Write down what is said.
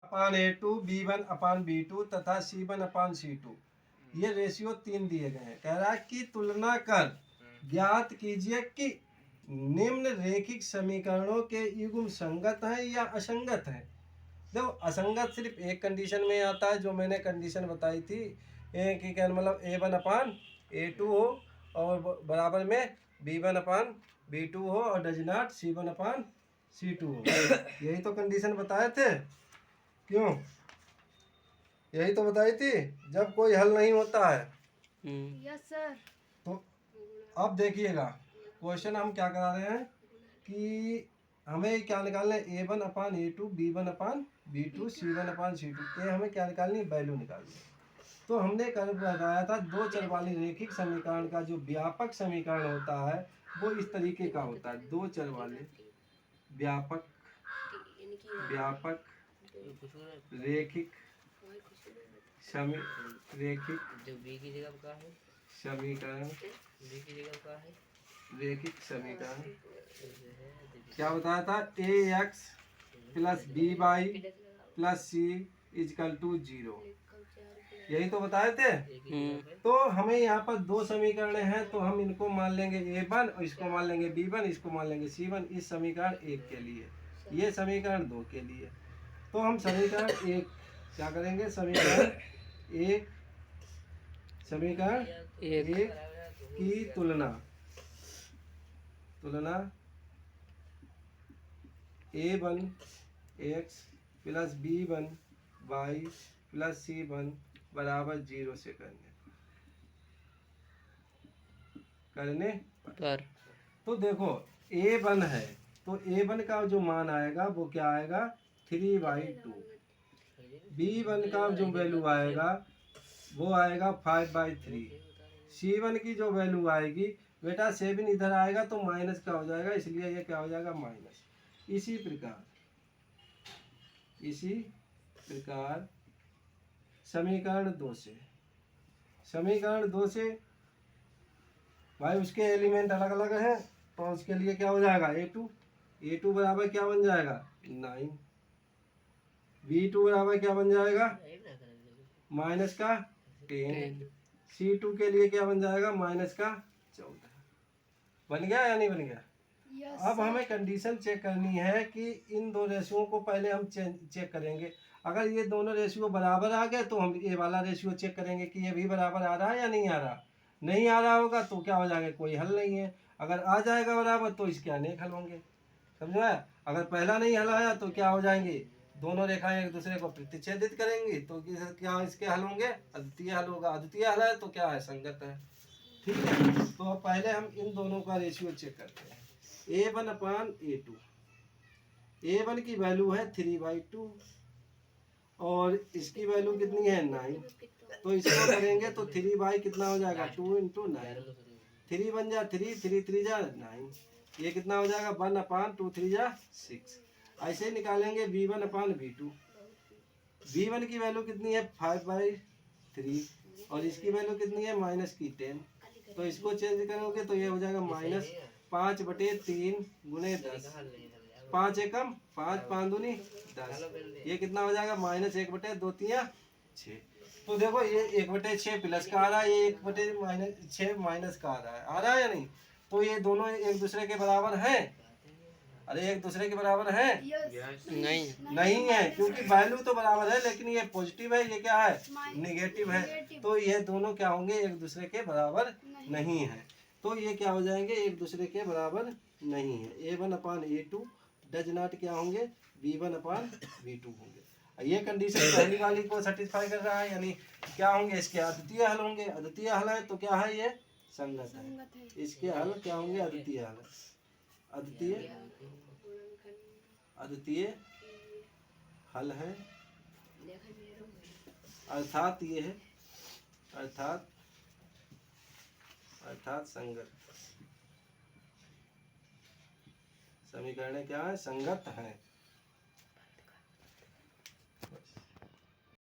अपान A2 B1 अपान B2 तथा C1 अपान C2 ये ratio 3 दिए गए हैं। कह रहा है कि तुलना कर ज्ञात कीजिए कि निम्न रेखिक समीकरणों के युग्म संगत हैं या असंगत हैं। देखो असंगत सिर्फ एक कंडीशन में आता है जो मैंने कंडीशन बताई थी कि क्या मतलब A1 अपान A2 हो और बराबर में B1 अपान B2 हो और does not C1 upon C2 हो। यही तो कंडीशन बताए थे, क्यों? यही तो बताई थी जब कोई हल नहीं होता है। Yes sir. तो अब देखिएगा क्वेश्चन हम क्या करा रहे हैं कि हमें क्या निकालना है, A1 अपान A2 B1 अपान B2 C1 अपान C2 ये हमें क्या निकालनी है, वैल्यू निकालनी है। तो हमने कल बताया था दो चर वाली रेखिक समीकरण का जो व्यापक समीकरण होता है वो इस तरीके का होता है। दो चर वाले व्यापक रेखिक समीकरण रेखिक समीकरण क्या बताया था, ax plus B Y plus C equal to 0, यही तो बताए थे। तो हमें यहाँ पर दो समीकरण हैं तो हम इनको मान लेंगे A1 और इसको मान लेंगे B1, इसको मान लेंगे C1। इस समीकरण 1 के लिए, ये समीकरण 2 के लिए। तो हम समीकरण 1 क्या करेंगे, समीकरण 1 की तुलना A1 x plus B1 y plus C1 बराबर 0 से करने पर। तो देखो A1 है तो A1 का जो मान आएगा वो क्या आएगा 3/2। B1 का जो वैल्यू आएगा वो आएगा 5/3। C1 की जो वैल्यू आएगी बेटा 7 इधर आएगा तो माइनस का हो जाएगा, इसलिए ये क्या हो जाएगा माइनस। इसी प्रकार समीकरण 2 से भाई उसके एलिमेंट अलग अलग हैं तो उसके लिए क्या हो जाएगा A2 बराबर क्या बन जाएगा 9, B2 बराबर क्या बन जाएगा माइनस का 10, C2 के लिए क्या बन जाएगा माइनस का 14। बन गया या नहीं बन गया? अब हमें कंडीशन चेक करनी है कि इन दो रेशियो को पहले हम चेक करेंगे। अगर ये दोनों रेशियो बराबर आ गए तो हम ये वाला रेशियो चेक करेंगे कि ये भी बराबर आ रहा है या नहीं आ रहा। नहीं आ रहा होगा तो क्या हो जाएगा, कोई हल नहीं है। अगर आ जाएगा बराबर तो इसके अनेक हल होंगे, समझा? अगर पहला नहीं हल आया तो क्या हो जाएंगे, दोनों रेखाएं एक दूसरे को प्रतिच्छेदित करेंगी तो क्या इसके हल होंगे, अद्वितीय हल होगा। अद्वितीय हल है तो क्या है, संगत है। ठीक है, तो पहले हम इन दोनों का रेशियो चेक करते हैं। A1 अपान A2, A1 की वैल्यू है 3/2 और इसकी वैल्यू कितनी है 9। तो इसको करेंगे तो 3 बाई कितना हो जाएगा 2 इंटू 9, 3 बन जा 3, 3 3 जा 9, ये कितना हो जाएगा 1 अपान 2 3 जा 6। ऐसे निकालेंगे B1 अपान B2, B1 की वैल्यू कितनी है 5/3 और इसकी वैल्यू कितनी है माइनस की 10। तो इसको चेंज करोगे तो ये हो जाएगा माइनस 5/3 गुणे 10, 5 एकम 5 5 दूनी 10, ये कितना हो जाएगा माइनस 1/2 तो देखो ये 1/6 प्लस का आ रहा है, ये 1/6 माइनस का आ रहा है या नहीं। तो ये दोनों एक दूसरे के बराबर हैं, अरे एक दूसरे के बराबर है नहीं है, क्योंकि वैल्यू तो बराबर है लेकिन ये पॉजिटिव है ये क्या है नेगेटिव है। तो ये दोनों क्या होंगे, एक दूसरे के बराबर नहीं है। तो ये क्या हो जाएंगे, एक दूसरे के बराबर नहीं है। A1 upon A2 does not क्या होंगे B1 अपान B2 होंगे। ये कंडीशन पहली वाली को सेटिस्फाई कर रहा है, यानी क्या होंगे इसके अद्वितीय हल होंगे। अद्वितीय हल है तो क्या है, ये संगत है। इसके हल क्या होंगे, अद्वितीय हल, अद्वितीय हल है, अर्थात ये है अर्थात संगत। समीकरण क्या है, संगत है।